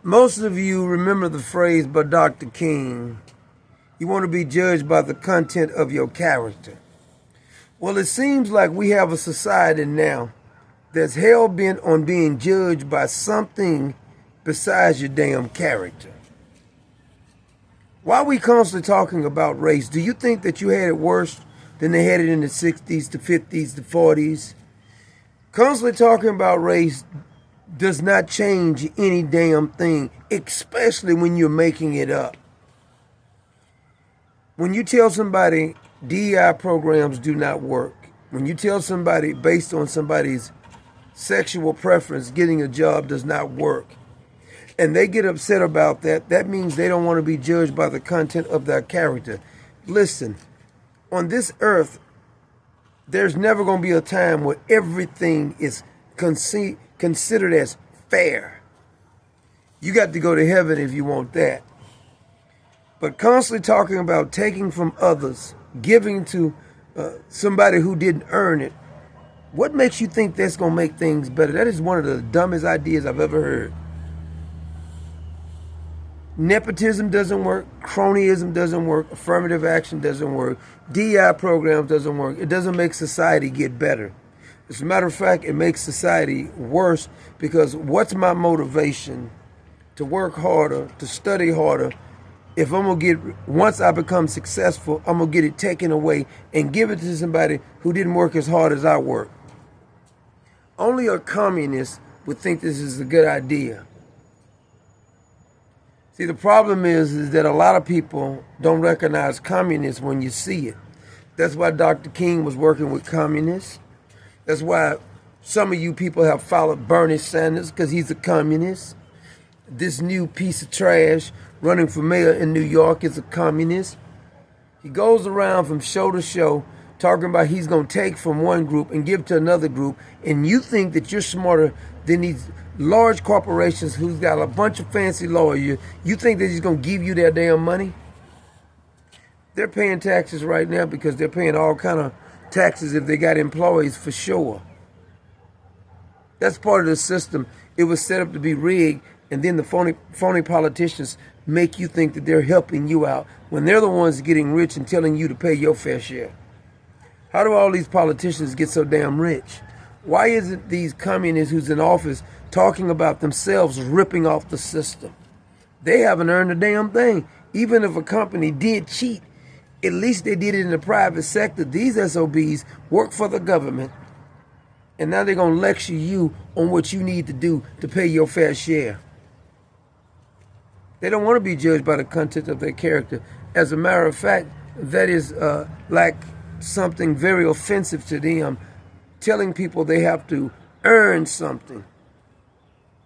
Most of you remember the phrase by Dr. King, you want to be judged by the content of your character. Well, it seems like we have a society now that's hell-bent on being judged by something besides your damn character. Why are we constantly talking about race? Do you think that you had it worse than they had it in the 60s, the 50s, the 40s? Constantly talking about race does not change any damn thing, especially when you're making it up. When you tell somebody DEI programs do not work, when you tell somebody based on somebody's sexual preference getting a job does not work, and they get upset about that, that means they don't want to be judged by the content of their character. Listen, on this earth, there's never going to be a time where everything is considered as fair. You got to go to heaven if you want that. But constantly talking about taking from others, giving to somebody who didn't earn it, what makes you think that's going to make things better? That is one of the dumbest ideas I've ever heard. Nepotism doesn't work. Cronyism doesn't work. Affirmative action doesn't work. DEI programs doesn't work. It doesn't make society get better. As a matter of fact, it makes society worse, because what's my motivation to work harder, to study harder, if I'm going to get, once I become successful, I'm going to get it taken away and give it to somebody who didn't work as hard as I work? Only a communist would think this is a good idea. See, the problem is that a lot of people don't recognize communists when you see it. That's why Dr. King was working with communists. That's why some of you people have followed Bernie Sanders, because he's a communist. This new piece of trash running for mayor in New York is a communist. He goes around from show to show talking about he's going to take from one group and give to another group, and you think that you're smarter than these large corporations who's got a bunch of fancy lawyers. You think that he's going to give you their damn money? They're paying taxes right now because they're paying all kind of taxes if they got employees, for sure. That's part of the system. It was set up to be rigged, and then the phony politicians make you think that they're helping you out when they're the ones getting rich and telling you to pay your fair share. How do all these politicians get so damn rich? Why isn't these communists who's in office talking about themselves ripping off the system? They haven't earned a damn thing. Even if a company did cheat, at least they did it in the private sector. These SOBs work for the government, and now they're going to lecture you on what you need to do to pay your fair share. They don't want to be judged by the content of their character. As a matter of fact, that is like something very offensive to them, telling people they have to earn something.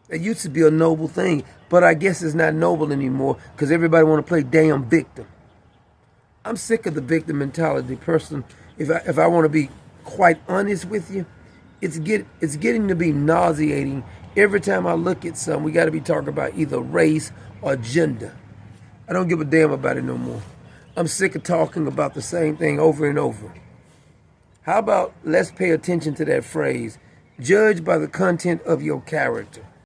It used to be a noble thing, but I guess it's not noble anymore because everybody want to play damn victim. I'm sick of the victim mentality, person. If I want to be quite honest with you, it's getting to be nauseating. Every time I look at something, we got to be talking about either race or gender. I don't give a damn about it no more. I'm sick of talking about the same thing over and over. How about let's pay attention to that phrase, judged by the content of your character.